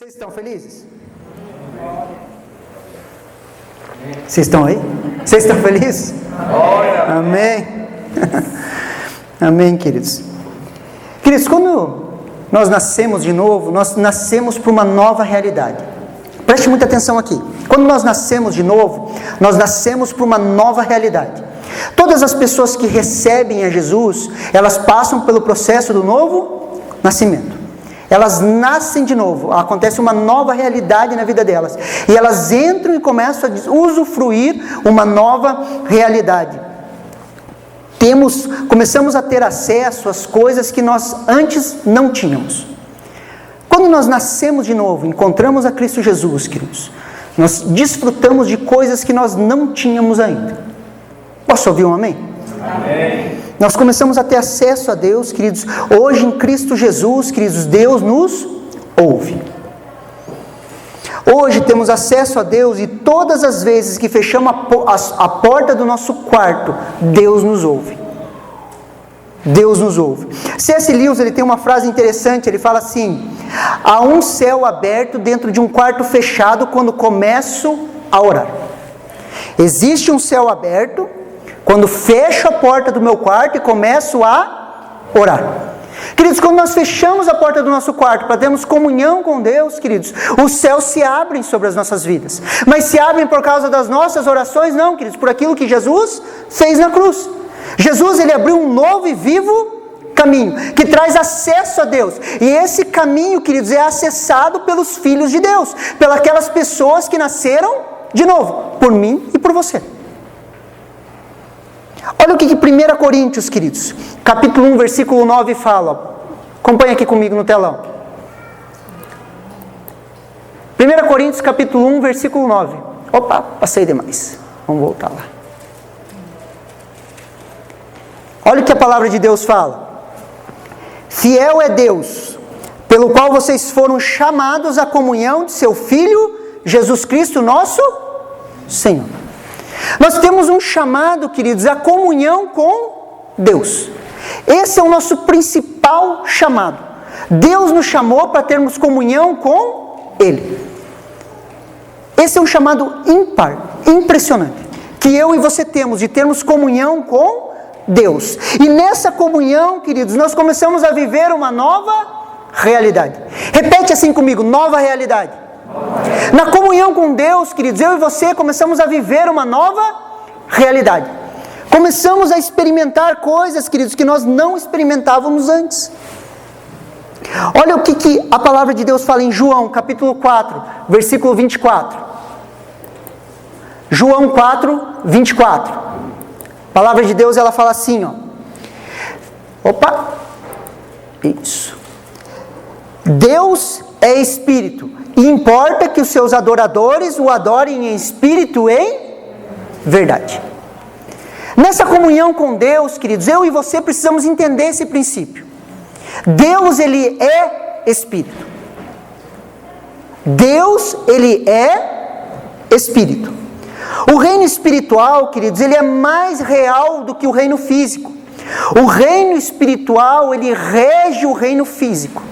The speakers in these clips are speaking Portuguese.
Vocês estão felizes? Vocês estão aí? Vocês estão felizes? Amém. Amém, queridos. Queridos, quando nós nascemos de novo, nós nascemos para uma nova realidade. Preste muita atenção aqui. Quando nós nascemos de novo, nós nascemos para uma nova realidade. Todas as pessoas que recebem a Jesus, elas passam pelo processo do novo nascimento. Elas nascem de novo, acontece uma nova realidade na vida delas. E elas entram e começam a usufruir uma nova realidade. Começamos a ter acesso às coisas que nós antes não tínhamos. Quando nós nascemos de novo, encontramos a Cristo Jesus, queridos, nós desfrutamos de coisas que nós não tínhamos ainda. Posso ouvir um amém? Amém. Nós começamos a ter acesso a Deus, queridos. Hoje em Cristo Jesus, queridos, Deus nos ouve. Hoje temos acesso a Deus e todas as vezes que fechamos a porta do nosso quarto, Deus nos ouve. Deus nos ouve. C.S. Lewis, ele tem uma frase interessante, ele fala assim: há um céu aberto dentro de um quarto fechado quando começo a orar. Existe um céu aberto quando fecho a porta do meu quarto e começo a orar. Queridos, quando nós fechamos a porta do nosso quarto para termos comunhão com Deus, queridos, os céus se abrem sobre as nossas vidas. Mas se abrem por causa das nossas orações? Não, queridos, por aquilo que Jesus fez na cruz. Jesus, ele abriu um novo e vivo caminho, que traz acesso a Deus. E esse caminho, queridos, é acessado pelos filhos de Deus, pelas aquelas pessoas que nasceram de novo, por mim e por você. Olha o que 1 Coríntios, queridos, capítulo 1, versículo 9 fala. Acompanha aqui comigo no telão. 1 Coríntios, capítulo 1, versículo 9. Opa, passei demais. Vamos voltar lá. Olha o que a palavra de Deus fala. Fiel é Deus, pelo qual vocês foram chamados à comunhão de seu Filho, Jesus Cristo, nosso Senhor. Nós temos um chamado, queridos, à comunhão com Deus. Esse é o nosso principal chamado. Deus nos chamou para termos comunhão com Ele. Esse é um chamado ímpar, impressionante, que eu e você temos, de termos comunhão com Deus. E nessa comunhão, queridos, nós começamos a viver uma nova realidade. Repete assim comigo: nova realidade. Na comunhão com Deus, queridos, eu e você começamos a viver uma nova realidade. Começamos a experimentar coisas, queridos, que nós não experimentávamos antes. Olha o que a palavra de Deus fala em João, capítulo 4, versículo 24. João 4, 24. A palavra de Deus, ela fala assim, ó. Opa! Isso. Deus é Espírito, e importa que os seus adoradores o adorem em espírito e em verdade. Nessa comunhão com Deus, queridos, eu e você precisamos entender esse princípio. Deus, ele é Espírito. Deus, ele é Espírito. O reino espiritual, queridos, ele é mais real do que o reino físico. O reino espiritual, ele rege o reino físico.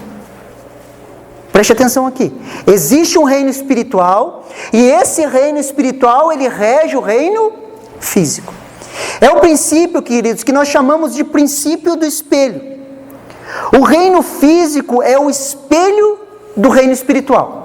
Preste atenção aqui. Existe um reino espiritual, e esse reino espiritual, ele rege o reino físico. É o princípio, queridos, que nós chamamos de princípio do espelho. O reino físico é o espelho do reino espiritual.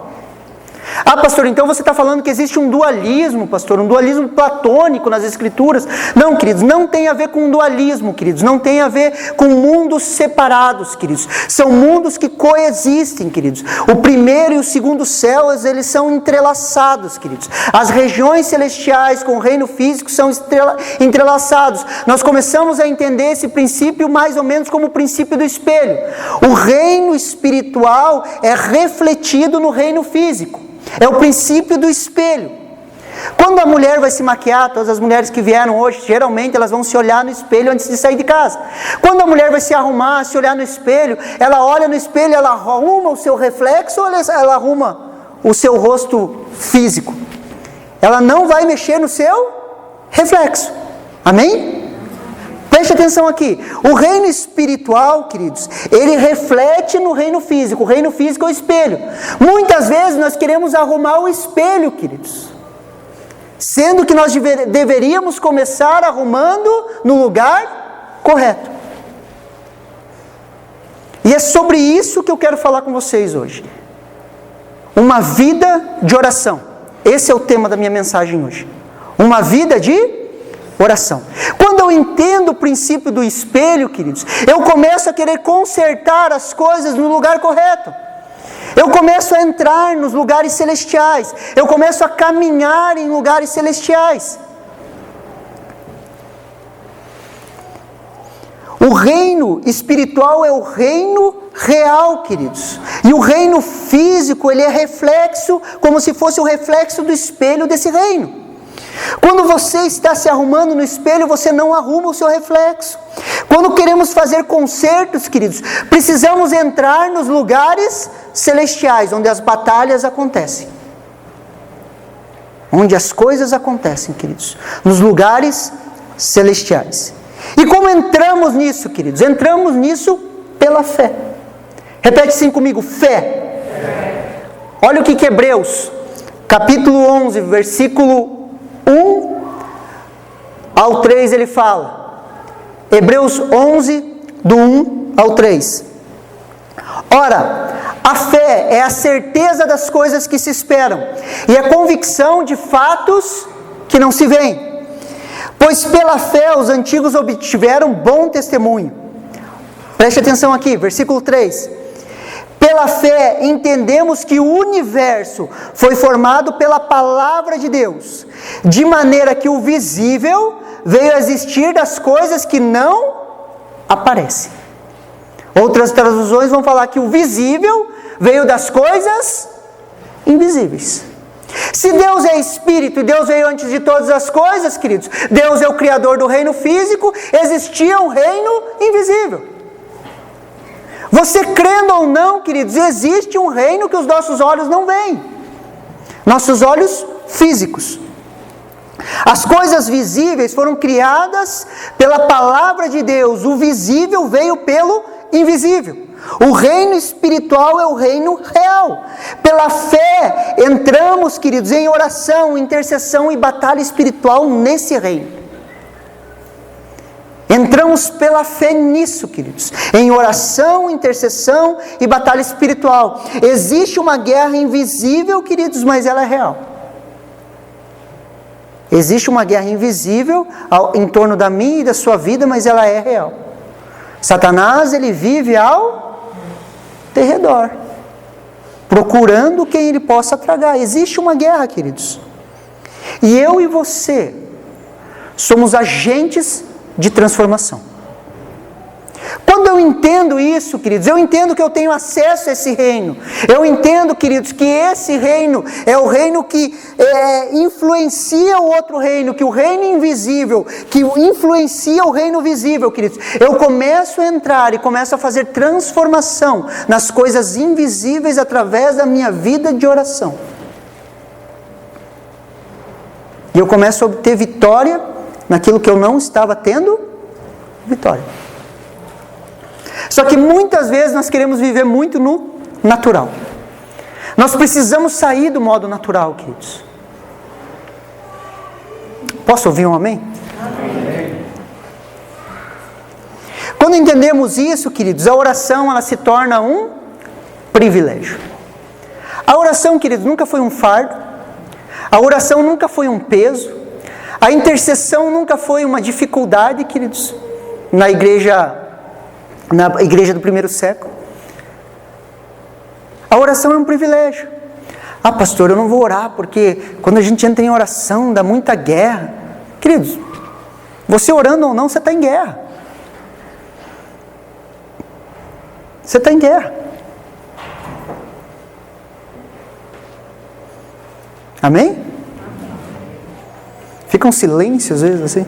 Ah, pastor, então você está falando que existe um dualismo, pastor, um dualismo platônico nas Escrituras. Não, queridos, não tem a ver com dualismo, queridos, não tem a ver com mundos separados, queridos. São mundos que coexistem, queridos. O primeiro e o segundo céus, eles são entrelaçados, queridos. As regiões celestiais com o reino físico são entrelaçados. Nós começamos a entender esse princípio mais ou menos como o princípio do espelho. O reino espiritual é refletido no reino físico. É o princípio do espelho. Quando a mulher vai se maquiar, todas as mulheres que vieram hoje, geralmente elas vão se olhar no espelho antes de sair de casa. Quando a mulher vai se arrumar, se olhar no espelho, ela olha no espelho, ela arruma o seu reflexo ou ela arruma o seu rosto físico? Ela não vai mexer no seu reflexo. Amém? Preste atenção aqui. O reino espiritual, queridos, ele reflete no reino físico. O reino físico é o espelho. Muitas vezes nós queremos arrumar o espelho, queridos, sendo que nós deveríamos começar arrumando no lugar correto. E é sobre isso que eu quero falar com vocês hoje. Uma vida de oração. Esse é o tema da minha mensagem hoje. Uma vida de oração. Quando eu entendo o princípio do espelho, queridos, eu começo a querer consertar as coisas no lugar correto. Eu começo a entrar nos lugares celestiais. Eu começo a caminhar em lugares celestiais. O reino espiritual é o reino real, queridos. E o reino físico, ele é reflexo, como se fosse o reflexo do espelho desse reino. Quando você está se arrumando no espelho, você não arruma o seu reflexo. Quando queremos fazer concertos, queridos, precisamos entrar nos lugares celestiais, onde as batalhas acontecem. Onde as coisas acontecem, queridos. Nos lugares celestiais. E como entramos nisso, queridos? Entramos nisso pela fé. Repete assim comigo, fé. Olha o que Hebreus, capítulo 11, versículo 1 ao 3, ele fala. Hebreus 11, do 1 ao 3. Ora, a fé é a certeza das coisas que se esperam, e a convicção de fatos que não se veem. Pois pela fé os antigos obtiveram bom testemunho. Preste atenção aqui, versículo 3. Pela fé entendemos que o universo foi formado pela palavra de Deus, de maneira que o visível veio a existir das coisas que não aparecem. Outras traduções vão falar que o visível veio das coisas invisíveis. Se Deus é Espírito e Deus veio antes de todas as coisas, queridos, Deus é o Criador do reino físico, existia um reino invisível. Você crendo ou não, queridos, existe um reino que os nossos olhos não veem. Nossos olhos físicos. As coisas visíveis foram criadas pela palavra de Deus, o visível veio pelo invisível. O reino espiritual é o reino real. Pela fé entramos, queridos, em oração, intercessão e batalha espiritual nesse reino. Entramos pela fé nisso, queridos, em oração, intercessão e batalha espiritual. Existe uma guerra invisível, queridos, mas ela é real. Existe uma guerra invisível em torno da minha e da sua vida, mas ela é real. Satanás, ele vive ao derredor, procurando quem ele possa tragar. Existe uma guerra, queridos. E eu e você somos agentes de transformação. Quando eu entendo isso, queridos, eu entendo que eu tenho acesso a esse reino. Eu entendo, queridos, que esse reino é o reino que influencia o outro reino, que o reino invisível, que influencia o reino visível, queridos. Eu começo a entrar e começo a fazer transformação nas coisas invisíveis através da minha vida de oração. E eu começo a obter vitória naquilo que eu não estava tendo vitória. Só que muitas vezes nós queremos viver muito no natural. Nós precisamos sair do modo natural, queridos. Posso ouvir um amém? Amém. Quando entendemos isso, queridos, a oração ela se torna um privilégio. A oração, queridos, nunca foi um fardo. A oração nunca foi um peso. A intercessão nunca foi uma dificuldade, queridos, na igreja do primeiro século. A oração é um privilégio. Ah, pastor, eu não vou orar porque quando a gente entra em oração dá muita guerra. Queridos, você orando ou não, você está em guerra. Você está em guerra. Amém? Fica um silêncio às vezes assim.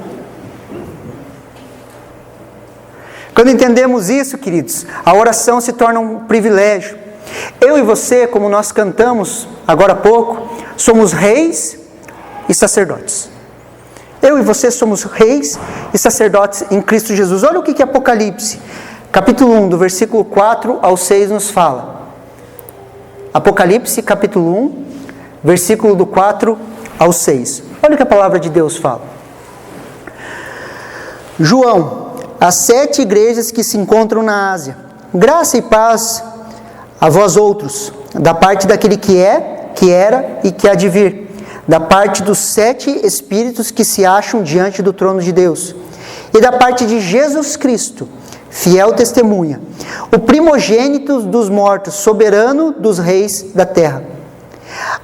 Quando entendemos isso, queridos, a oração se torna um privilégio. Eu e você, como nós cantamos agora há pouco, somos reis e sacerdotes. Eu e você somos reis e sacerdotes em Cristo Jesus. Olha o que Apocalipse, capítulo 1, do versículo 4 ao 6 nos fala. Apocalipse, capítulo 1, versículo do 4 ao 6. Olha o que a palavra de Deus fala. João, as 7 igrejas que se encontram na Ásia, graça e paz a vós outros, da parte daquele que é, que era e que há de vir, da parte dos 7 Espíritos que se acham diante do trono de Deus, e da parte de Jesus Cristo, fiel testemunha, o primogênito dos mortos, soberano dos reis da terra,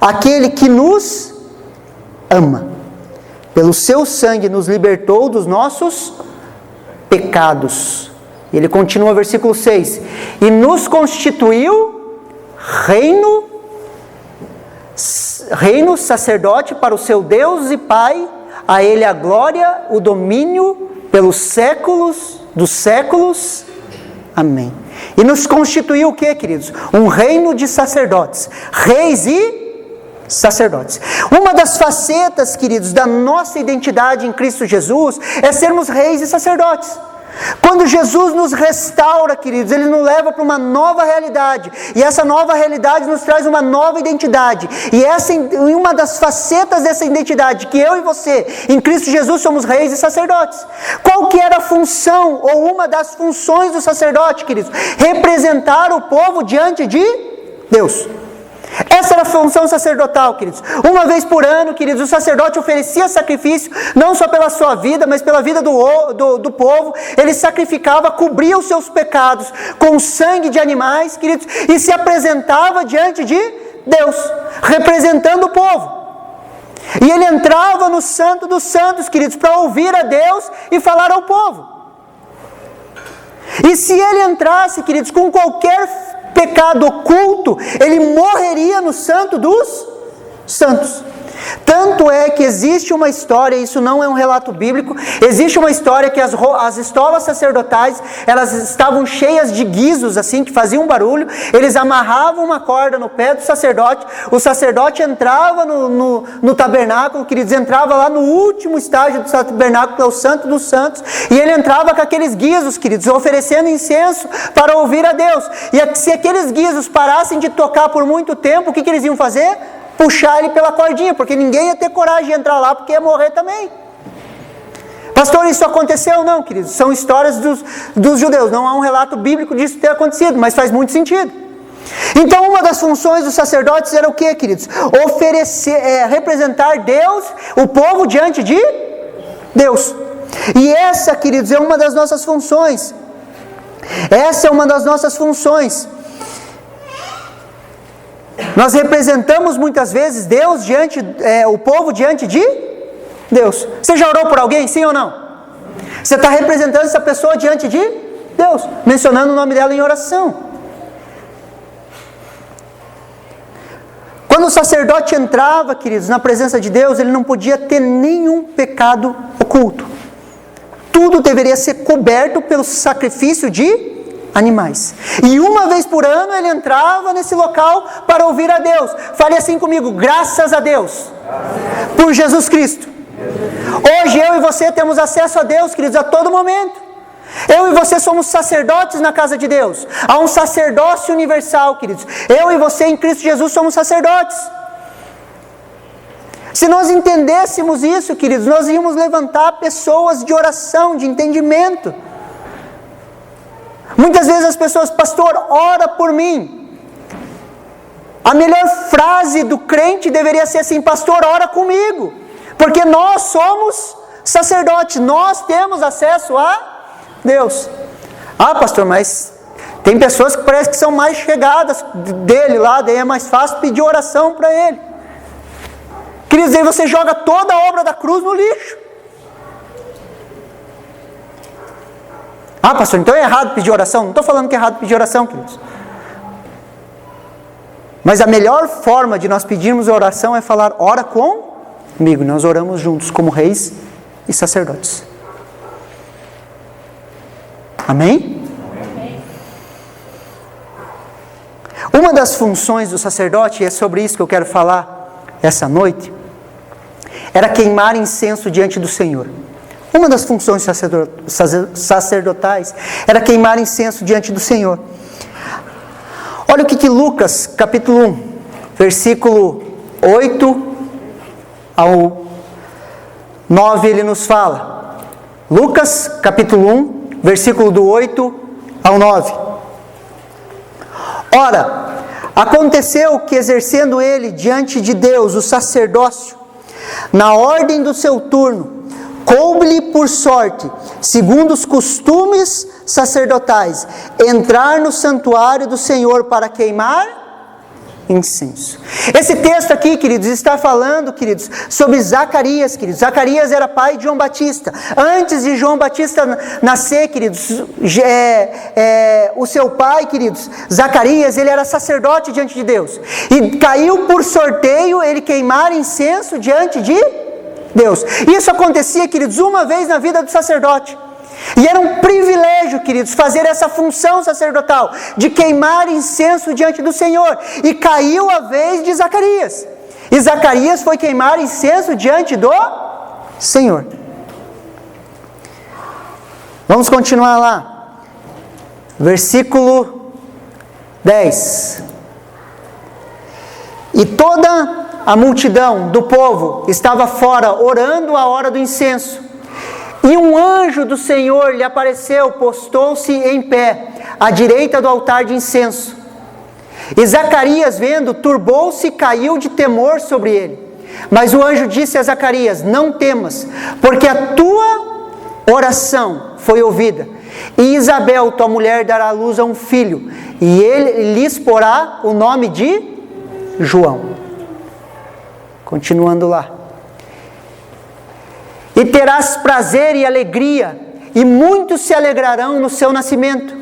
aquele que nos ama, pelo seu sangue nos libertou dos nossos pecados. Ele continua, versículo 6, e nos constituiu reino, sacerdote para o seu Deus e Pai, a Ele a glória, o domínio pelos séculos dos séculos. Amém. E nos constituiu o que, queridos? Um reino de sacerdotes, reis e sacerdotes. Uma das facetas, queridos, da nossa identidade em Cristo Jesus é sermos reis e sacerdotes. Quando Jesus nos restaura, queridos, Ele nos leva para uma nova realidade, e essa nova realidade nos traz uma nova identidade, e essa uma das facetas dessa identidade, que eu e você, em Cristo Jesus, somos reis e sacerdotes. Qual que era a função, ou uma das funções do sacerdote, queridos? Representar o povo diante de Deus. Essa era a função sacerdotal, queridos. Uma vez por ano, queridos, o sacerdote oferecia sacrifício, não só pela sua vida, mas pela vida do povo. Ele sacrificava, cobria os seus pecados com o sangue de animais, queridos, e se apresentava diante de Deus, representando o povo. E ele entrava no Santo dos Santos, queridos, para ouvir a Deus e falar ao povo. E se ele entrasse, queridos, com qualquer pecado oculto, ele morreria no Santo dos Santos. Tanto é que existe uma história, isso não é um relato bíblico, existe uma história que as estolas sacerdotais, elas estavam cheias de guizos assim, que faziam barulho. Eles amarravam uma corda no pé do sacerdote, o sacerdote entrava no tabernáculo, queridos, entrava lá no último estágio do tabernáculo, que é o Santo dos Santos, e ele entrava com aqueles guizos, queridos, oferecendo incenso para ouvir a Deus. E se aqueles guizos parassem de tocar por muito tempo, o que eles iam fazer? Puxar ele pela cordinha, porque ninguém ia ter coragem de entrar lá, porque ia morrer também. Pastor, isso aconteceu? Não, queridos, são histórias dos judeus, não há um relato bíblico disso ter acontecido, mas faz muito sentido. Então, uma das funções dos sacerdotes era o que, queridos? Representar Deus, o povo diante de Deus. E essa, queridos, é uma das nossas funções. Essa é uma das nossas funções. Nós representamos muitas vezes Deus o povo diante de Deus. Você já orou por alguém, sim ou não? Você está representando essa pessoa diante de Deus, mencionando o nome dela em oração. Quando o sacerdote entrava, queridos, na presença de Deus, ele não podia ter nenhum pecado oculto. Tudo deveria ser coberto pelo sacrifício de animais. E uma vez por ano ele entrava nesse local para ouvir a Deus. Fale assim comigo: graças a Deus por Jesus Cristo. Hoje eu e você temos acesso a Deus, queridos, a todo momento. Eu e você somos sacerdotes na casa de Deus. Há um sacerdócio universal, queridos. Eu e você em Cristo Jesus somos sacerdotes. Se nós entendêssemos isso, queridos, nós íamos levantar pessoas de oração, de entendimento. Muitas vezes as pessoas: pastor, ora por mim. A melhor frase do crente deveria ser assim: pastor, ora comigo. Porque nós somos sacerdotes, nós temos acesso a Deus. Ah, pastor, mas tem pessoas que parece que são mais chegadas dele lá, daí é mais fácil pedir oração para ele. Queridos, aí você joga toda a obra da cruz no lixo. Ah, pastor, então é errado pedir oração? Não estou falando que é errado pedir oração, queridos. Mas a melhor forma de nós pedirmos oração é falar: ora comigo. Nós oramos juntos como reis e sacerdotes. Amém? Amém. Uma das funções do sacerdote, e é sobre isso que eu quero falar essa noite, era queimar incenso diante do Senhor. Uma das funções sacerdotais era queimar incenso diante do Senhor. Olha o que Lucas, capítulo 1, versículo 8 ao 9, ele nos fala. Lucas, capítulo 1, versículo do 8 ao 9. Ora, aconteceu que, exercendo ele diante de Deus o sacerdócio, na ordem do seu turno, coube-lhe por sorte, segundo os costumes sacerdotais, entrar no santuário do Senhor para queimar incenso. Esse texto aqui, queridos, está falando, queridos, sobre Zacarias, queridos. Zacarias era pai de João Batista. Antes de João Batista nascer, queridos, o seu pai, queridos, Zacarias, ele era sacerdote diante de Deus. E caiu por sorteio ele queimar incenso diante de Deus. Isso acontecia, queridos, uma vez na vida do sacerdote. E era um privilégio, queridos, fazer essa função sacerdotal, de queimar incenso diante do Senhor. E caiu a vez de Zacarias. E Zacarias foi queimar incenso diante do Senhor. Vamos continuar lá. Versículo 10. E toda a multidão do povo estava fora, orando a hora do incenso. E um anjo do Senhor lhe apareceu, postou-se em pé, à direita do altar de incenso. E Zacarias, vendo, turbou-se e caiu de temor sobre ele. Mas o anjo disse a Zacarias: não temas, porque a tua oração foi ouvida. E Isabel, tua mulher, dará à luz a um filho, e ele lhes porá o nome de João. Continuando lá. E terás prazer e alegria, e muitos se alegrarão no seu nascimento,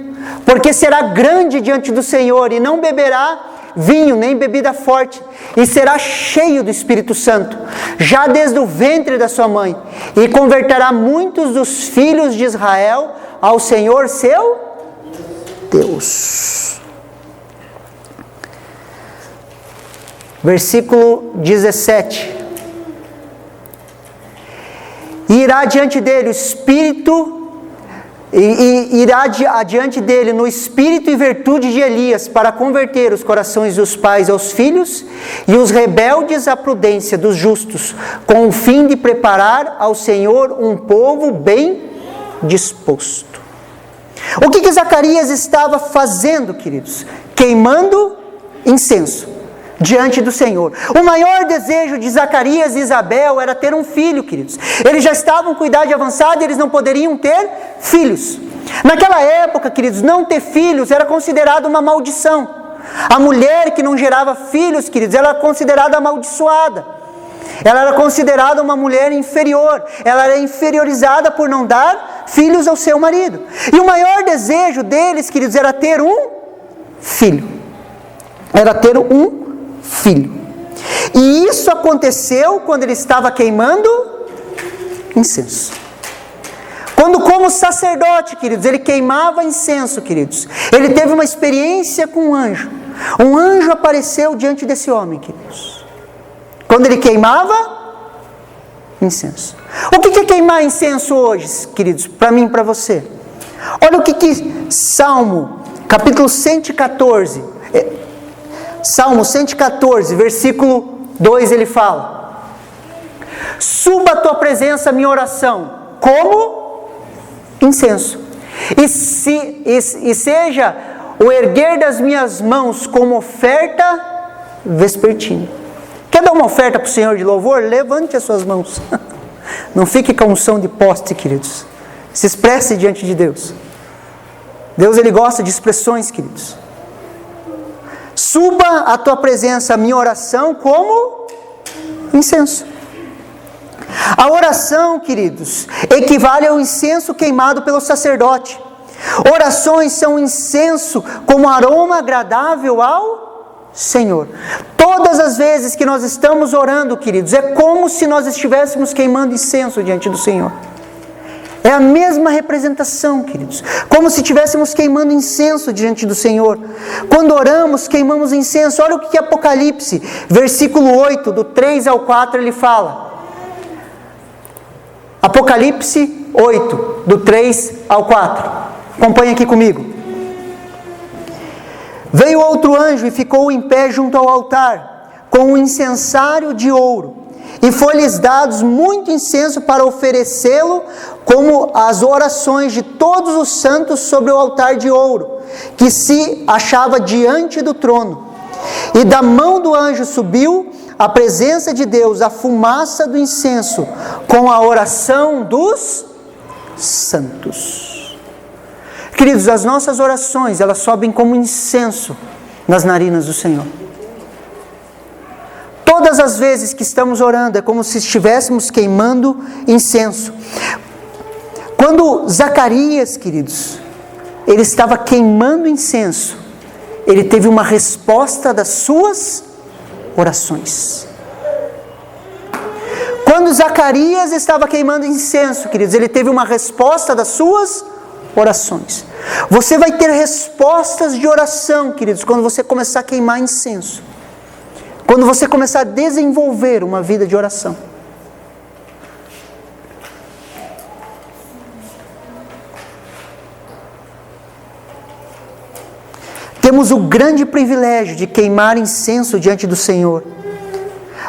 porque será grande diante do Senhor, e não beberá vinho nem bebida forte, e será cheio do Espírito Santo, já desde o ventre da sua mãe, e converterá muitos dos filhos de Israel ao Senhor seu Deus. Versículo 17. E irá diante dele o Espírito, irá adiante dele no Espírito e virtude de Elias, para converter os corações dos pais aos filhos, e os rebeldes à prudência dos justos, com o fim de preparar ao Senhor um povo bem disposto. O que Zacarias estava fazendo, queridos? Queimando incenso diante do Senhor. O maior desejo de Zacarias e Isabel era ter um filho, queridos. Eles já estavam com idade avançada e eles não poderiam ter filhos. Naquela época, queridos, não ter filhos era considerado uma maldição. A mulher que não gerava filhos, queridos, ela era considerada amaldiçoada. Ela era considerada uma mulher inferior. Ela era inferiorizada por não dar filhos ao seu marido. E o maior desejo deles, queridos, era ter um filho. Era ter um filho. E isso aconteceu quando ele estava queimando incenso. Quando, como sacerdote, queridos, ele queimava incenso, queridos, ele teve uma experiência com um anjo. Um anjo apareceu diante desse homem, queridos, quando ele queimava incenso. O que é queimar incenso hoje, queridos, para mim e para você? Olha o que Salmo, capítulo 114, Salmo 114, versículo 2, ele fala: suba à tua presença a minha oração, como incenso, e seja o erguer das minhas mãos como oferta vespertina. Quer dar uma oferta para o Senhor de louvor? Levante as suas mãos. Não fique com unção de poste, queridos. Se expresse diante de Deus. Deus, ele gosta de expressões, queridos. Suba à tua presença a minha oração como incenso. A oração, queridos, equivale ao incenso queimado pelo sacerdote. Orações são incenso como aroma agradável ao Senhor. Todas as vezes que nós estamos orando, queridos, é como se nós estivéssemos queimando incenso diante do Senhor. É a mesma representação, queridos. Como se estivéssemos queimando incenso diante do Senhor. Quando oramos, queimamos incenso. Olha o que Apocalipse, versículo 8, do 3 ao 4, ele fala: Apocalipse 8, do 3 ao 4. Acompanhe aqui comigo. Veio outro anjo e ficou em pé junto ao altar, com um incensário de ouro, e foi-lhes dados muito incenso para oferecê-lo, como as orações de todos os santos sobre o altar de ouro, que se achava diante do trono. E da mão do anjo subiu à presença de Deus a fumaça do incenso, com a oração dos santos. Queridos, as nossas orações, elas sobem como incenso nas narinas do Senhor. Todas as vezes que estamos orando, é como se estivéssemos queimando incenso. Quando Zacarias, queridos, ele estava queimando incenso, ele teve uma resposta das suas orações. Quando Zacarias estava queimando incenso, queridos, ele teve uma resposta das suas orações. Você vai ter respostas de oração, queridos, quando você começar a queimar incenso. Quando você começar a desenvolver uma vida de oração. Temos o grande privilégio de queimar incenso diante do Senhor.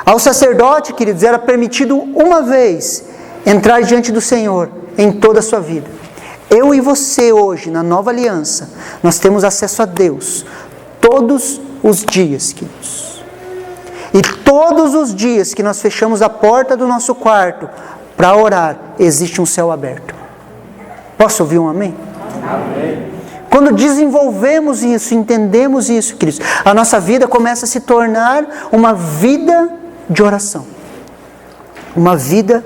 Ao sacerdote, queridos, era permitido uma vez entrar diante do Senhor em toda a sua vida. Eu e você hoje, na nova aliança, nós temos acesso a Deus todos os dias, queridos. E todos os dias que nós fechamos a porta do nosso quarto para orar, existe um céu aberto. Posso ouvir um amém? Amém. Quando desenvolvemos isso, entendemos isso, queridos, a nossa vida começa a se tornar uma vida de oração. Uma vida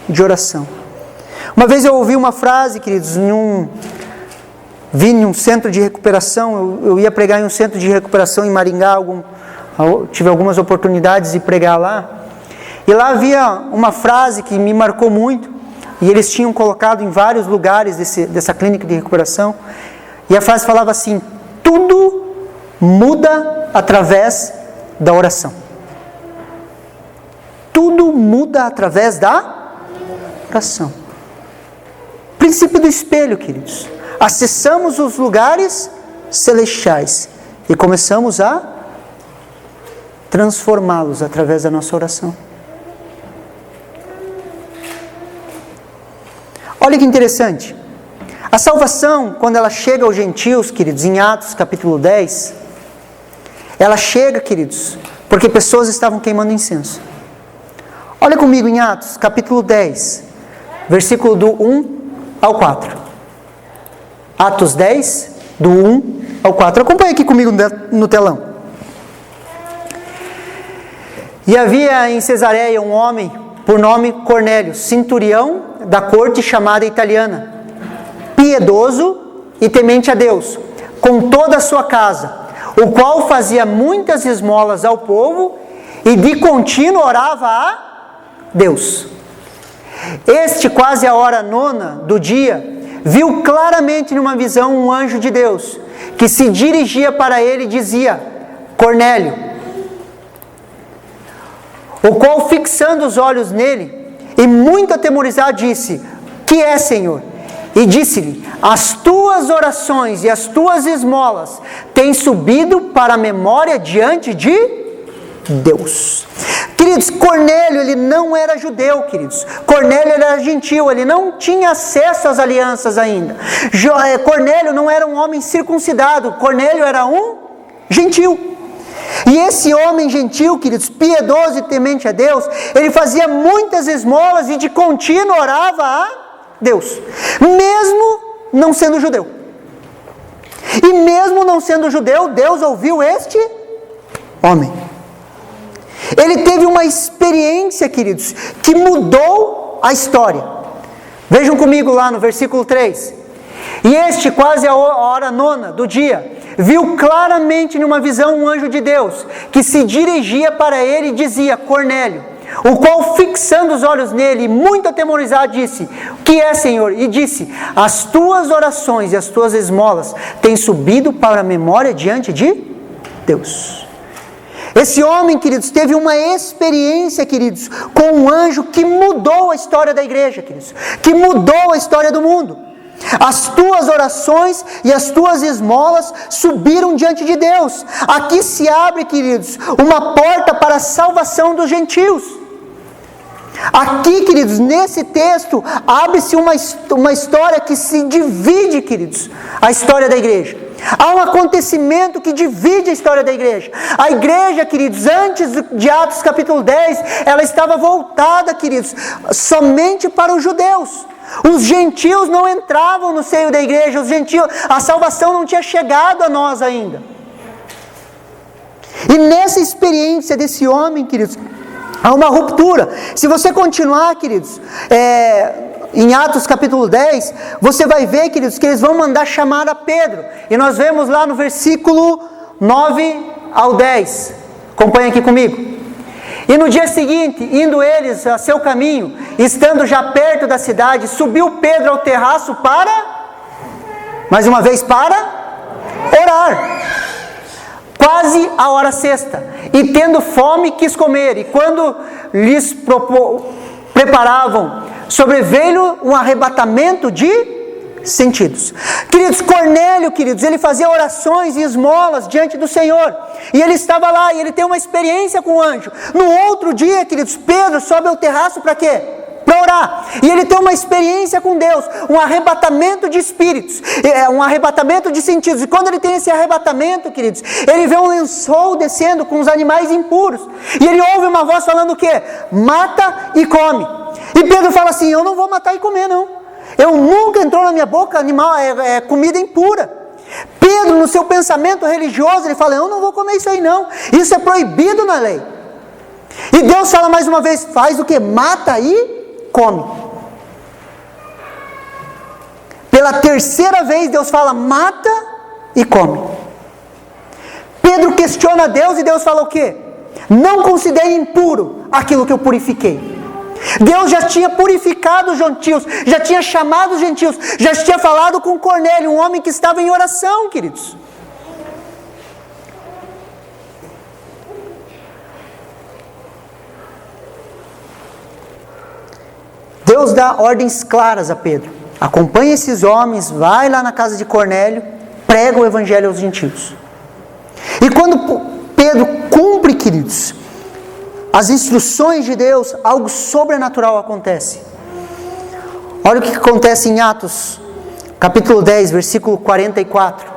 de oração. Uma vez eu ouvi uma frase, queridos, vi em um centro de recuperação, eu ia pregar em um centro de recuperação em Maringá, tive algumas oportunidades de pregar lá, e lá havia uma frase que me marcou muito, e eles tinham colocado em vários lugares dessa clínica de recuperação, e a frase falava assim: tudo muda através da oração. Tudo muda através da oração. Princípio do espelho, queridos. Acessamos os lugares celestiais e começamos a transformá-los através da nossa oração. Olha que interessante. A salvação, quando ela chega aos gentios, queridos, em Atos capítulo 10, ela chega, queridos, porque pessoas estavam queimando incenso. Olha comigo em Atos capítulo 10, versículo do 1 ao 4. Atos 10, do 1 ao 4. Acompanhe aqui comigo no telão. E havia em Cesareia um homem por nome Cornélio, centurião da corte chamada italiana, piedoso e temente a Deus, com toda a sua casa, o qual fazia muitas esmolas ao povo e de contínuo orava a Deus. Este, quase a hora 9 do dia, viu claramente numa visão um anjo de Deus, que se dirigia para ele e dizia: Cornélio. O qual, fixando os olhos nele, e muito atemorizado, disse: Que é, Senhor? E disse-lhe: As tuas orações e as tuas esmolas têm subido para a memória diante de Deus. Queridos, Cornélio, ele não era judeu, queridos. Cornélio era gentil, ele não tinha acesso às alianças ainda. Cornélio não era um homem circuncidado, Cornélio era um gentil. E esse homem gentil, queridos, piedoso e temente a Deus, ele fazia muitas esmolas e de contínuo orava a Deus, mesmo não sendo judeu. E mesmo não sendo judeu, Deus ouviu este homem. Ele teve uma experiência, queridos, que mudou a história. Vejam comigo lá no versículo 3. E este, quase a hora 9 do dia, viu claramente numa visão um anjo de Deus, que se dirigia para ele e dizia: Cornélio. O qual, fixando os olhos nele, muito atemorizado, disse: Que é, Senhor? E disse: As tuas orações e as tuas esmolas têm subido para a memória diante de Deus. Esse homem, queridos, teve uma experiência, queridos, com um anjo que mudou a história da igreja, queridos, que mudou a história do mundo. As tuas orações e as tuas esmolas subiram diante de Deus. Aqui se abre, queridos, uma porta para a salvação dos gentios. Aqui, queridos, nesse texto, abre-se uma história que se divide, queridos, a história da igreja. Há um acontecimento que divide a história da igreja. A igreja, queridos, antes de Atos capítulo 10, ela estava voltada, queridos, somente para os judeus. Os gentios não entravam no seio da igreja, a salvação não tinha chegado a nós ainda. E nessa experiência desse homem, queridos, há uma ruptura. Se você continuar, queridos, em Atos capítulo 10, você vai ver, queridos, que eles vão mandar chamar a Pedro. E nós vemos lá no versículo 9 ao 10. Acompanha aqui comigo. E no dia seguinte, indo eles a seu caminho, estando já perto da cidade, subiu Pedro ao terraço mais uma vez, para orar. Quase a hora sexta. E tendo fome, quis comer. E quando lhes preparavam, sobreveio um arrebatamento de sentidos. Queridos, Cornélio, queridos, ele fazia orações e esmolas diante do Senhor. E ele estava lá, e ele tem uma experiência com o anjo. No outro dia, queridos, Pedro sobe ao terraço para quê? Para orar. E ele tem uma experiência com Deus, um arrebatamento de espíritos, um arrebatamento de sentidos. E quando ele tem esse arrebatamento, queridos, ele vê um lençol descendo com os animais impuros. E ele ouve uma voz falando o quê? Mata e come. E Pedro fala assim, eu não vou matar e comer não. Eu nunca entrou na minha boca animal, comida impura. Pedro, no seu pensamento religioso, ele fala, eu não vou comer isso aí não. Isso é proibido na lei. E Deus fala mais uma vez, faz o que? Mata e come. Pela terceira vez Deus fala, mata e come. Pedro questiona Deus e Deus fala o quê? Não considere impuro aquilo que eu purifiquei. Deus já tinha purificado os gentios, já tinha chamado os gentios, já tinha falado com Cornélio, um homem que estava em oração, queridos. Deus dá ordens claras a Pedro. Acompanha esses homens, vai lá na casa de Cornélio, prega o evangelho aos gentios. E quando Pedro cumpre, queridos, as instruções de Deus, algo sobrenatural acontece. Olha o que acontece em Atos, capítulo 10, versículo 44.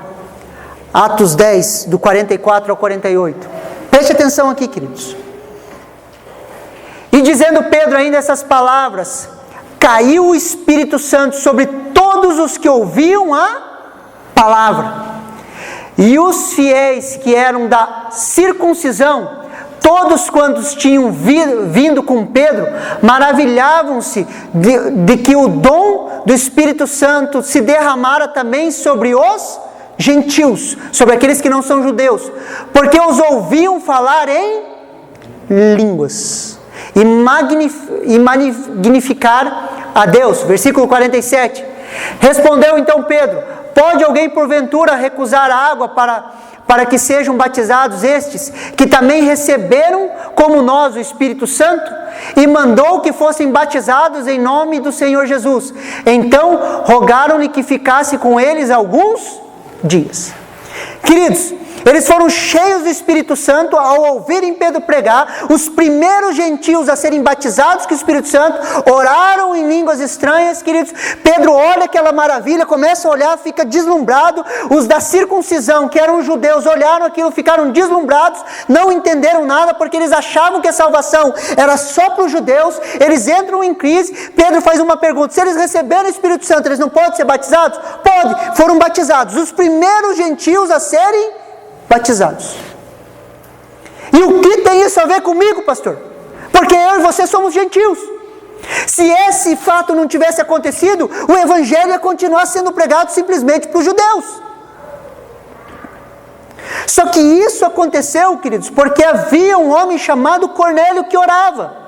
Atos 10, do 44 ao 48. Preste atenção aqui, queridos. E dizendo Pedro ainda essas palavras, caiu o Espírito Santo sobre todos os que ouviam a palavra. E os fiéis que eram da circuncisão, todos quantos tinham vindo com Pedro, maravilhavam-se de que o dom do Espírito Santo se derramara também sobre os gentios, sobre aqueles que não são judeus, porque os ouviam falar em línguas e magnificar a Deus. Versículo 47. Respondeu então Pedro, pode alguém porventura recusar a água para que sejam batizados estes, que também receberam, como nós, o Espírito Santo? E mandou que fossem batizados em nome do Senhor Jesus. Então, rogaram-lhe que ficasse com eles alguns dias. Queridos, eles foram cheios do Espírito Santo ao ouvirem Pedro pregar. Os primeiros gentios a serem batizados com o Espírito Santo oraram em línguas estranhas, queridos. Pedro olha aquela maravilha, começa a olhar, fica deslumbrado. Os da circuncisão, que eram judeus, olharam aquilo, ficaram deslumbrados, não entenderam nada, porque eles achavam que a salvação era só para os judeus. Eles entram em crise. Pedro faz uma pergunta, se eles receberam o Espírito Santo, eles não podem ser batizados? Pode, foram batizados. Os primeiros gentios a serem batizados. E o que tem isso a ver comigo, pastor? Porque eu e você somos gentios. Se esse fato não tivesse acontecido, o evangelho ia continuar sendo pregado simplesmente para os judeus. Só que isso aconteceu, queridos, porque havia um homem chamado Cornélio que orava.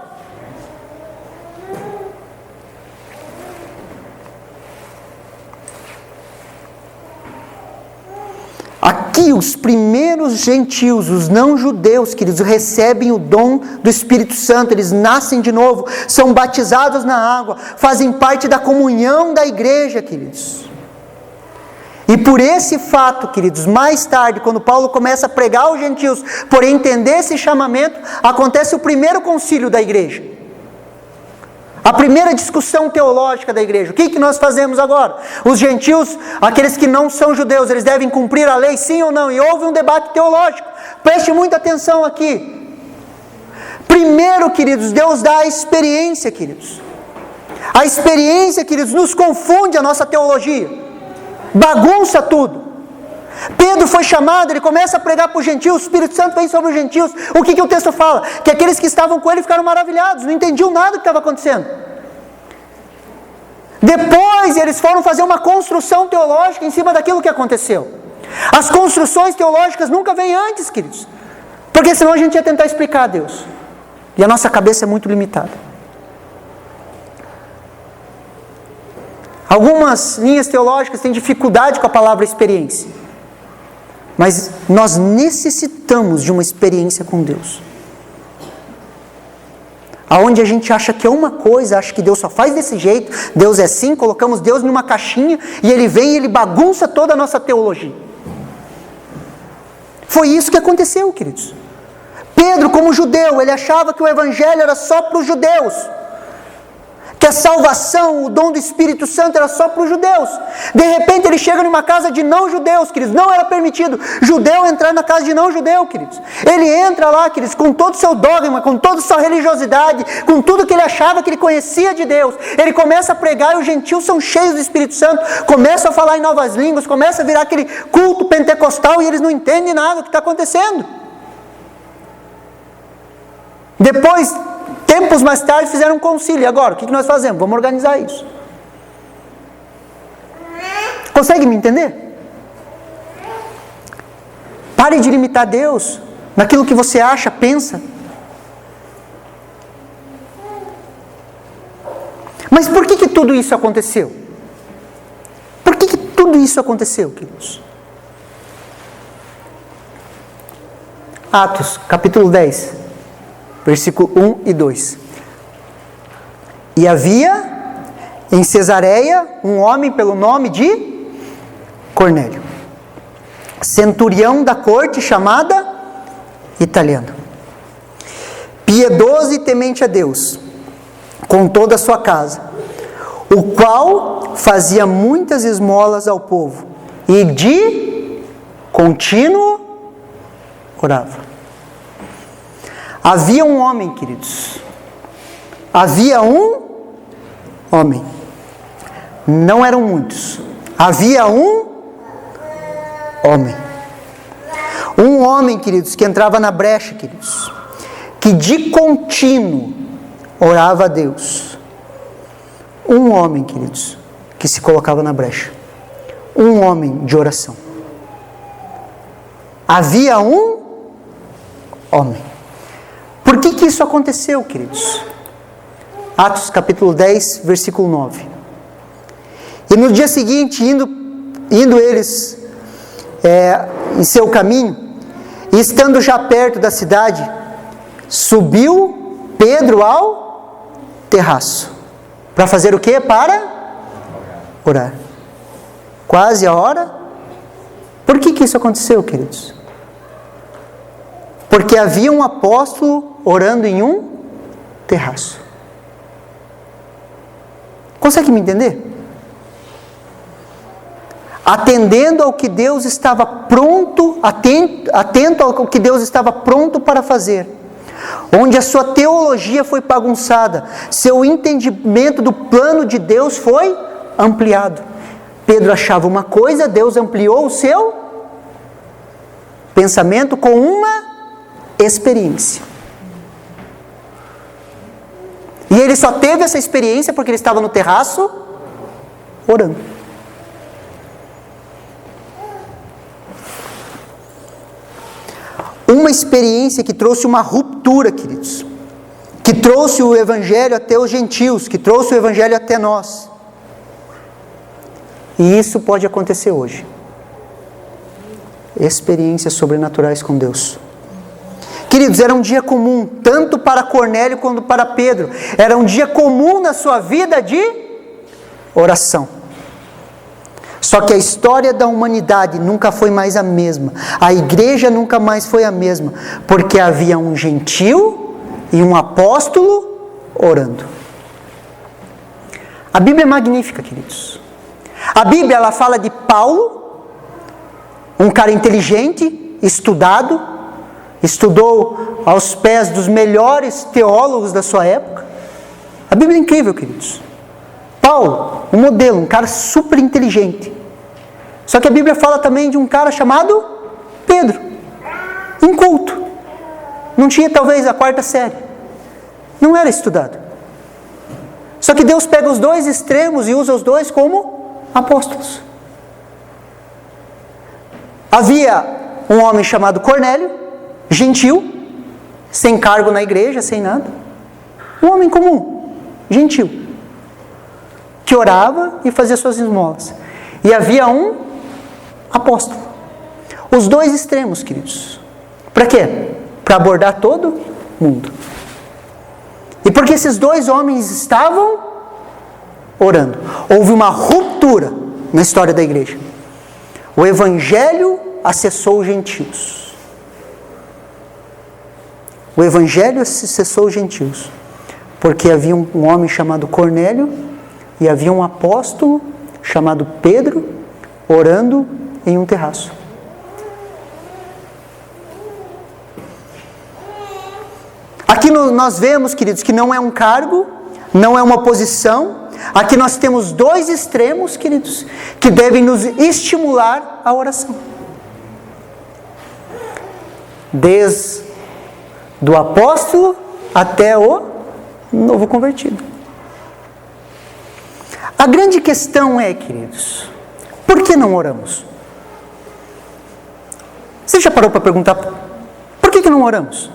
Aqui os primeiros gentios, os não-judeus, queridos, recebem o dom do Espírito Santo, eles nascem de novo, são batizados na água, fazem parte da comunhão da igreja, queridos. E por esse fato, queridos, mais tarde, quando Paulo começa a pregar aos gentios, por entender esse chamamento, acontece o primeiro concílio da igreja. A primeira discussão teológica da igreja. O que nós fazemos agora? Os gentios, aqueles que não são judeus, eles devem cumprir a lei, sim ou não? E houve um debate teológico. Preste muita atenção aqui. Primeiro, queridos, Deus dá a experiência, queridos. A experiência, queridos, nos confunde a nossa teologia. Bagunça tudo. Pedro foi chamado, ele começa a pregar para os gentios, o Espírito Santo vem sobre os gentios. O que o texto fala? Que aqueles que estavam com ele ficaram maravilhados, não entendiam nada do que estava acontecendo. Depois eles foram fazer uma construção teológica em cima daquilo que aconteceu. As construções teológicas nunca vêm antes, queridos, porque senão a gente ia tentar explicar a Deus, e a nossa cabeça é muito limitada. Algumas linhas teológicas têm dificuldade com a palavra experiência. Mas nós necessitamos de uma experiência com Deus. Aonde a gente acha que é uma coisa, acha que Deus só faz desse jeito, Deus é assim, colocamos Deus numa caixinha e Ele vem e Ele bagunça toda a nossa teologia. Foi isso que aconteceu, queridos. Pedro, como judeu, ele achava que o Evangelho era só para os judeus. Que a salvação, o dom do Espírito Santo era só para os judeus. De repente ele chega numa casa de não-judeus, queridos. Não era permitido judeu entrar na casa de não-judeu, queridos. Ele entra lá, queridos, com todo o seu dogma, com toda a sua religiosidade, com tudo que ele achava que ele conhecia de Deus. Ele começa a pregar e os gentios são cheios do Espírito Santo, começam a falar em novas línguas, começa a virar aquele culto pentecostal e eles não entendem nada do que está acontecendo. Depois, tempos mais tarde, fizeram um concílio. E agora, o que nós fazemos? Vamos organizar isso. Consegue me entender? Pare de limitar Deus naquilo que você acha, pensa. Mas por que tudo isso aconteceu? Por que tudo isso aconteceu, queridos? Atos, capítulo 10, versículo 1 e 2. E havia em Cesareia um homem pelo nome de Cornélio, centurião da corte chamada italiana, piedoso e temente a Deus, com toda a sua casa, o qual fazia muitas esmolas ao povo e de contínuo orava. Havia um homem, queridos. Havia um homem. Não eram muitos. Havia um homem. Um homem, queridos, que entrava na brecha, queridos. Que de contínuo orava a Deus. Um homem, queridos, que se colocava na brecha. Um homem de oração. Havia um homem. Por que isso aconteceu, queridos? Atos capítulo 10, versículo 9. E no dia seguinte, indo eles em seu caminho, e estando já perto da cidade, subiu Pedro ao terraço. Para fazer o quê? Para orar. Quase a hora. Por que isso aconteceu, queridos? Porque havia um apóstolo orando em um terraço. Consegue me entender? Atendendo ao que Deus estava pronto, atento ao que Deus estava pronto para fazer. Onde a sua teologia foi bagunçada, seu entendimento do plano de Deus foi ampliado. Pedro achava uma coisa, Deus ampliou o seu pensamento com uma experiência. E ele só teve essa experiência porque ele estava no terraço orando. Uma experiência que trouxe uma ruptura, queridos. Que trouxe o Evangelho até os gentios, que trouxe o Evangelho até nós. E isso pode acontecer hoje. experiências sobrenaturais com Deus. Queridos, era um dia comum, tanto para Cornélio quanto para Pedro. Era um dia comum na sua vida de oração. Só que a história da humanidade nunca foi mais a mesma. A igreja nunca mais foi a mesma. Porque havia um gentil e um apóstolo orando. A Bíblia é magnífica, queridos. A Bíblia, ela fala de Paulo, um cara inteligente, estudado, estudou aos pés dos melhores teólogos da sua época. A Bíblia é incrível, queridos. Paulo, um modelo, um cara super inteligente. Só que a Bíblia fala também de um cara chamado Pedro, inculto. Não tinha talvez a 4ª série. Não era estudado. Só que Deus pega os dois extremos e usa os dois como apóstolos. Havia um homem chamado Cornélio, gentil, sem cargo na igreja, sem nada. Um homem comum, gentil, que orava e fazia suas esmolas. E havia um apóstolo. Os dois extremos, queridos. Para quê? Para abordar todo mundo. E porque esses dois homens estavam orando. Houve uma ruptura na história da igreja. O evangelho acessou os gentios. O evangelho acessou os gentios. Porque havia um homem chamado Cornélio e havia um apóstolo chamado Pedro orando em um terraço. Aqui nós vemos, queridos, que não é um cargo, não é uma posição. Aqui nós temos dois extremos, queridos, que devem nos estimular à oração. Desde do apóstolo até o novo convertido. A grande questão é, queridos, por que não oramos? Você já parou para perguntar por que não oramos?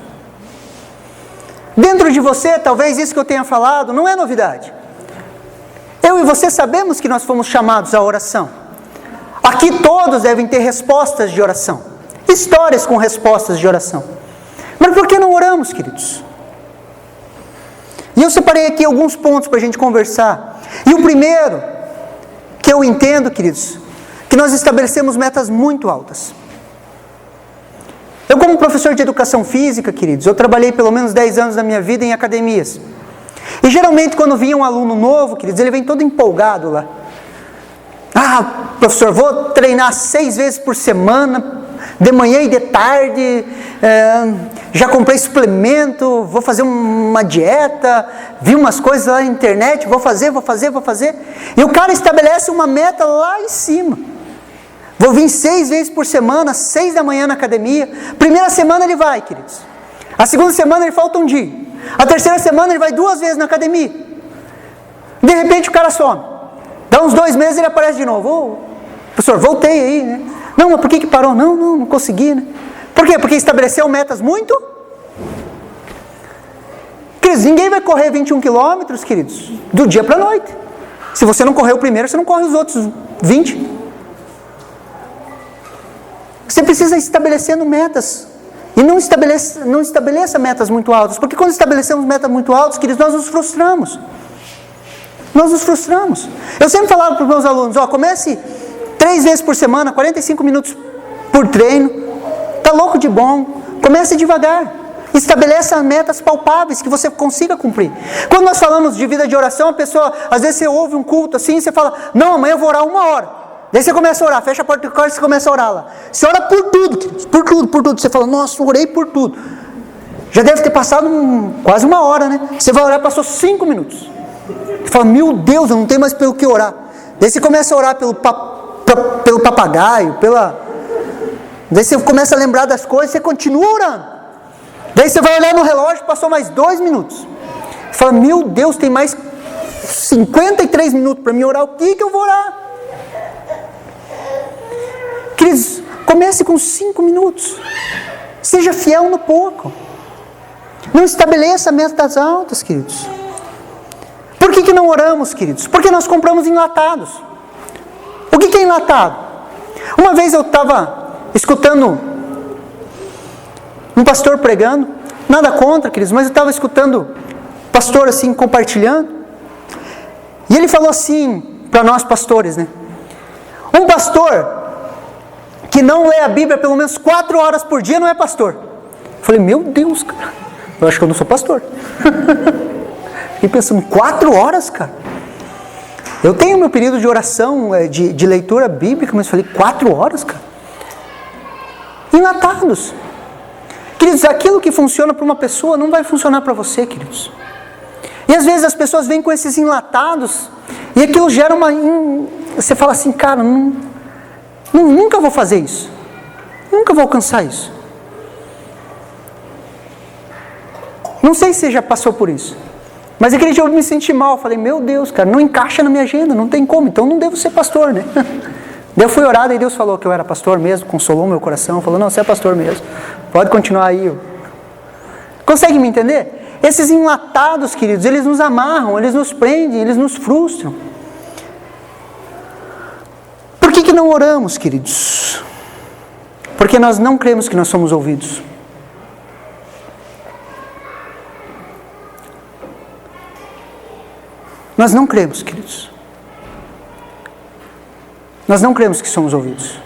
Dentro de você, talvez isso que eu tenha falado não é novidade. Eu e você sabemos que nós fomos chamados à oração. Aqui todos devem ter respostas de oração. Histórias com respostas de oração. Mas por que não oramos, queridos? E eu separei aqui alguns pontos para a gente conversar. E o primeiro, que eu entendo, queridos, que nós estabelecemos metas muito altas. Eu, como professor de educação física, queridos, eu trabalhei pelo menos 10 anos da minha vida em academias. E geralmente quando vinha um aluno novo, queridos, ele vem todo empolgado lá. Ah, professor, vou treinar 6 vezes por semana, de manhã e de tarde, já comprei suplemento, vou fazer uma dieta, vi umas coisas lá na internet, vou fazer. E o cara estabelece uma meta lá em cima. Vou vir 6 vezes por semana, 6 da manhã na academia. Primeira semana ele vai, queridos. A segunda semana ele falta um dia. A terceira semana ele vai 2 vezes na academia. De repente o cara some. Dá uns 2 meses ele aparece de novo. Ô, professor, voltei aí, né? Não, mas por que parou? Não consegui, né? Por quê? Porque estabeleceu metas muito... Queridos, ninguém vai correr 21 quilômetros, queridos, do dia para a noite. Se você não correr o primeiro, você não corre os outros 20. Você precisa ir estabelecendo metas. E não estabeleça metas muito altas. Porque quando estabelecemos metas muito altas, queridos, nós nos frustramos. Eu sempre falava para os meus alunos, comece 3 vezes por semana, 45 minutos por treino. Está louco de bom. Comece devagar. Estabeleça metas palpáveis que você consiga cumprir. Quando nós falamos de vida de oração, a pessoa, às vezes você ouve um culto assim, você fala, não, amanhã eu vou orar 1 hora. Daí você começa a orar, fecha a porta do quarto e você começa a orar lá. Você ora por tudo, queridos, por tudo. Você fala, nossa, orei por tudo. Já deve ter passado quase 1 hora, né? Você vai orar, passou 5 minutos. Você fala, meu Deus, eu não tenho mais pelo que orar. Daí você começa a orar pelo papagaio, Daí você começa a lembrar das coisas, você continua orando. Daí você vai olhar no relógio, passou mais 2 minutos. Você fala, meu Deus, tem mais 53 minutos para mim orar, o que eu vou orar? Queridos, comece com 5 minutos. Seja fiel no pouco. Não estabeleça metas altas, queridos. Por que não oramos, queridos? Porque nós compramos enlatados. O que é enlatado? Uma vez eu estava escutando um pastor pregando, nada contra, queridos, mas eu estava escutando o pastor assim, compartilhando, e ele falou assim, para nós pastores, né? Um pastor que não lê a Bíblia pelo menos 4 horas por dia não é pastor. Eu falei, meu Deus, cara, eu acho que eu não sou pastor. Fiquei pensando, 4 horas, cara? Eu tenho meu período de oração, de leitura bíblica, mas falei, 4 horas, cara? Enlatados. Queridos, aquilo que funciona para uma pessoa não vai funcionar para você, queridos. E às vezes as pessoas vêm com esses enlatados e aquilo gera você fala assim, cara, nunca vou fazer isso. Nunca vou alcançar isso. Não sei se você já passou por isso. Mas aquele dia eu me senti mal. Falei, meu Deus, cara, não encaixa na minha agenda, não tem como. Então não devo ser pastor, né? Daí eu fui orar e Deus falou que eu era pastor mesmo, consolou meu coração. Falou, não, você é pastor mesmo. Pode continuar aí. Consegue me entender? Esses enlatados, queridos, eles nos amarram, eles nos prendem, eles nos frustram. Por que não oramos, queridos? Porque nós não cremos que nós somos ouvidos. Nós não cremos, queridos. Nós não cremos que somos ouvidos.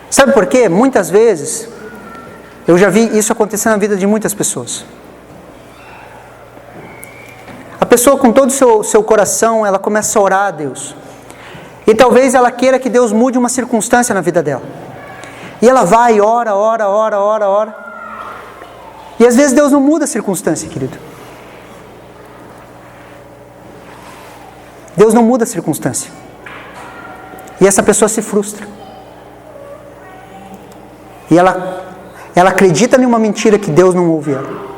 Sabe por quê? Muitas vezes, eu já vi isso acontecer na vida de muitas pessoas. A pessoa com todo o seu coração, ela começa a orar a Deus. E talvez ela queira que Deus mude uma circunstância na vida dela. E ela vai e ora. E às vezes Deus não muda a circunstância, querido. Deus não muda a circunstância. E essa pessoa se frustra. E ela acredita em uma mentira que Deus não ouve ela.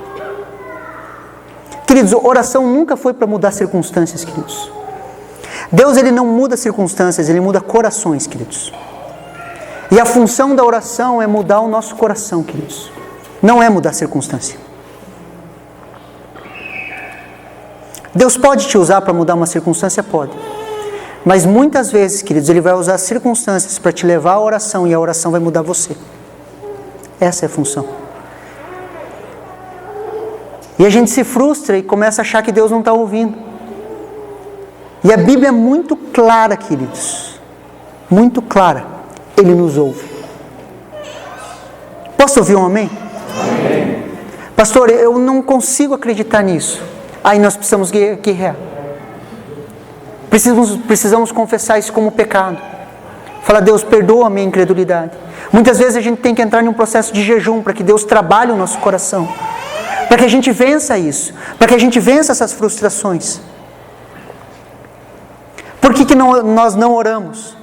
Queridos, oração nunca foi para mudar circunstâncias, queridos. Deus, ele não muda circunstâncias, ele muda corações, queridos. E a função da oração é mudar o nosso coração, queridos. Não é mudar circunstância. Deus pode te usar para mudar uma circunstância? Pode. Mas muitas vezes, queridos, ele vai usar circunstâncias para te levar à oração e a oração vai mudar você. Essa é a função. E a gente se frustra e começa a achar que Deus não está ouvindo. E a Bíblia é muito clara, queridos. Muito clara. Ele nos ouve. Posso ouvir um amém? Amém. Pastor, eu não consigo acreditar nisso. Aí nós precisamos guerrear. Precisamos confessar isso como pecado. Falar, Deus, perdoa a minha incredulidade. Muitas vezes a gente tem que entrar em um processo de jejum para que Deus trabalhe o nosso coração. Para que a gente vença isso. Para que a gente vença essas frustrações. Por que nós não oramos?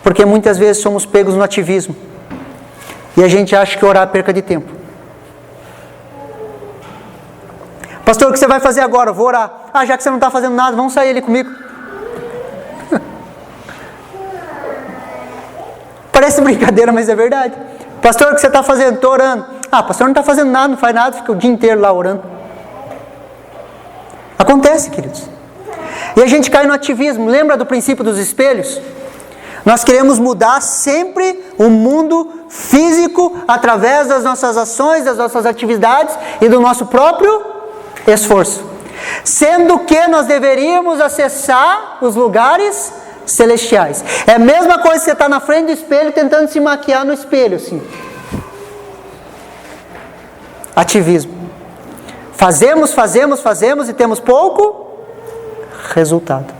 Porque muitas vezes somos pegos no ativismo. E a gente acha que orar é perca de tempo. Pastor, o que você vai fazer agora? Eu vou orar. Já que você não está fazendo nada, vamos sair ali comigo. Parece brincadeira, mas é verdade. Pastor, o que você está fazendo? Estou orando. Pastor não está fazendo nada, não faz nada, fica o dia inteiro lá orando. Acontece, queridos. E a gente cai no ativismo. Lembra do princípio dos espelhos? Nós queremos mudar sempre o mundo físico através das nossas ações, das nossas atividades e do nosso próprio esforço. Sendo que nós deveríamos acessar os lugares celestiais. É a mesma coisa que você está na frente do espelho tentando se maquiar no espelho, assim. Ativismo. Fazemos e temos pouco resultado.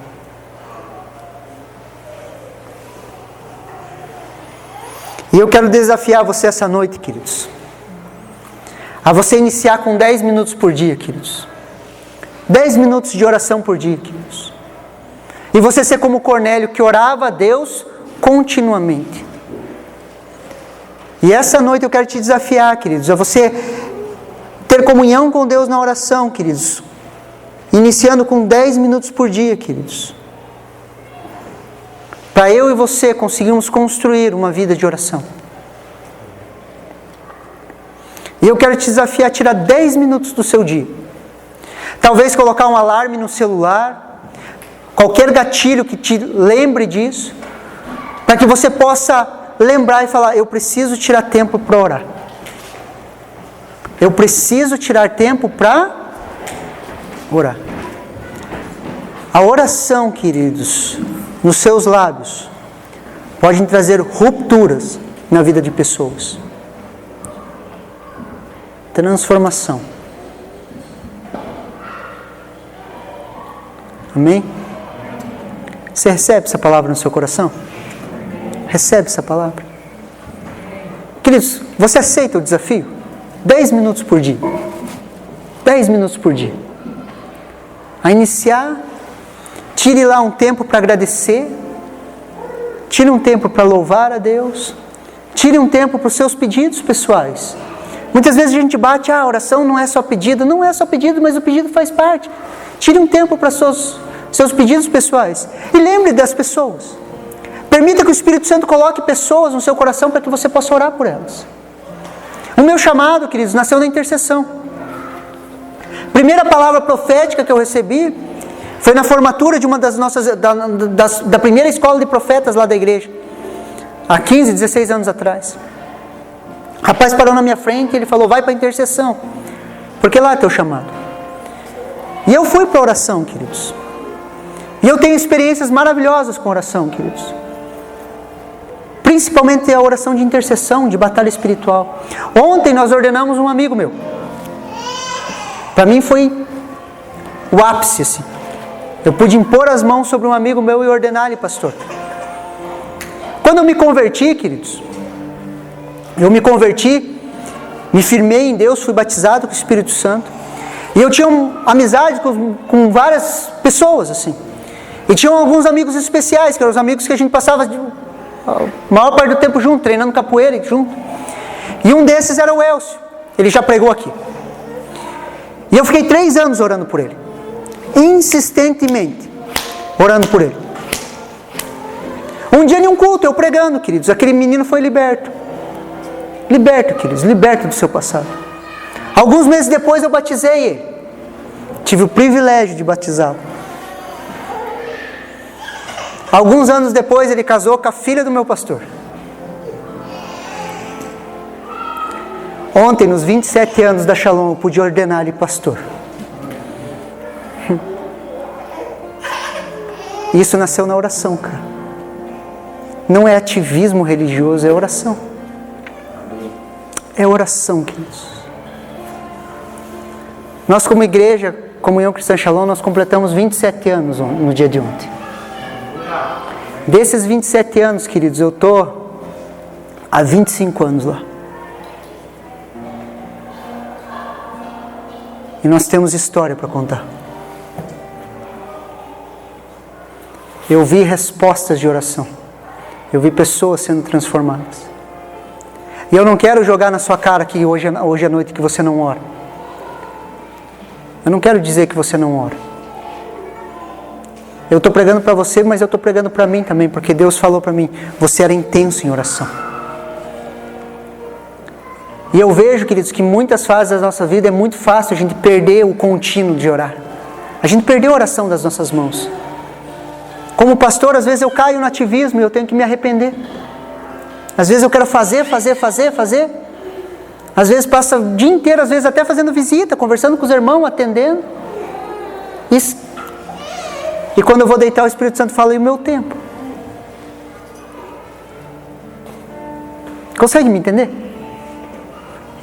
E eu quero desafiar você essa noite, queridos, a você iniciar com 10 minutos por dia, queridos. 10 minutos de oração por dia, queridos. E você ser como Cornélio, que orava a Deus continuamente. E essa noite eu quero te desafiar, queridos, a você ter comunhão com Deus na oração, queridos. Iniciando com 10 minutos por dia, queridos. Para eu e você conseguirmos construir uma vida de oração. E eu quero te desafiar a tirar 10 minutos do seu dia. Talvez colocar um alarme no celular, qualquer gatilho que te lembre disso, para que você possa lembrar e falar: eu preciso tirar tempo para orar. Eu preciso tirar tempo para orar. A oração, queridos, nos seus lábios, pode trazer rupturas na vida de pessoas. Transformação. Amém? Você recebe essa palavra no seu coração? Recebe essa palavra? Queridos, você aceita o desafio? 10 minutos por dia. 10 minutos por dia. A iniciar, tire lá um tempo para agradecer. Tire um tempo para louvar a Deus. Tire um tempo para os seus pedidos pessoais. Muitas vezes a gente bate: a oração não é só pedido. Não é só pedido, mas o pedido faz parte. Tire um tempo para seus pedidos pessoais. E lembre das pessoas. Permita que o Espírito Santo coloque pessoas no seu coração para que você possa orar por elas. O meu chamado, queridos, nasceu na intercessão. Primeira palavra profética que eu recebi foi na formatura de uma das nossas, da primeira escola de profetas lá da igreja. Há 15, 16 anos atrás. O rapaz parou na minha frente e ele falou: vai para a intercessão, porque lá é teu chamado. E eu fui para a oração, queridos. E eu tenho experiências maravilhosas com oração, queridos. Principalmente a oração de intercessão, de batalha espiritual. Ontem nós ordenamos um amigo meu. Para mim foi o ápice, assim. Eu pude impor as mãos sobre um amigo meu e ordenar ele pastor. Quando eu me converti, queridos, me firmei em Deus, fui batizado com o Espírito Santo. E eu tinha amizade com várias pessoas, assim. E tinham alguns amigos especiais, que eram os amigos que a gente passava a maior parte do tempo junto, treinando capoeira junto. E um desses era o Elcio. Ele já pregou aqui. E eu fiquei 3 anos orando por ele. Insistentemente. Orando por ele. Um dia em um culto, eu pregando, queridos, aquele menino foi liberto. Liberto, queridos, liberto do seu passado. Alguns meses depois eu batizei ele. Tive o privilégio de batizá-lo. Alguns anos depois ele casou com a filha do meu pastor. Ontem, nos 27 anos da Shalom, eu pude ordenar ele pastor. Isso nasceu na oração, cara. Não é ativismo religioso, é oração. É oração, queridos. Nós, como igreja, Comunhão Cristã Shalom, nós completamos 27 anos no dia de ontem. Desses 27 anos, queridos, eu estou há 25 anos lá. E nós temos história para contar. Eu vi respostas de oração. Eu vi pessoas sendo transformadas. E eu não quero jogar na sua cara aqui hoje à noite que você não ora. Eu não quero dizer que você não ora. Eu estou pregando para você, mas eu estou pregando para mim também, porque Deus falou para mim: você era intenso em oração. E eu vejo, queridos, que muitas fases da nossa vida é muito fácil a gente perder o contínuo de orar. A gente perdeu a oração das nossas mãos. Como pastor, às vezes eu caio no ativismo e eu tenho que me arrepender. Às vezes eu quero fazer. Às vezes passa o dia inteiro, às vezes até fazendo visita, conversando com os irmãos, atendendo. E quando eu vou deitar, o Espírito Santo fala: e o meu tempo? Consegue me entender?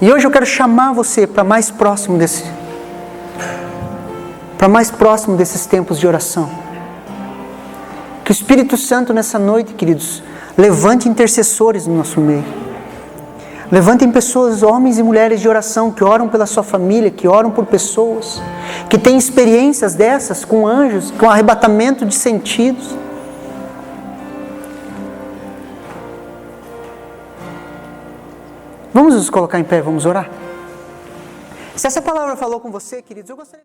E hoje eu quero chamar você para mais próximo desses tempos de oração. Que o Espírito Santo nessa noite, queridos, levante intercessores no nosso meio. Levantem pessoas, homens e mulheres de oração, que oram pela sua família, que oram por pessoas, que têm experiências dessas com anjos, com arrebatamento de sentidos. Vamos nos colocar em pé, vamos orar? Se essa palavra falou com você, queridos, eu gostaria...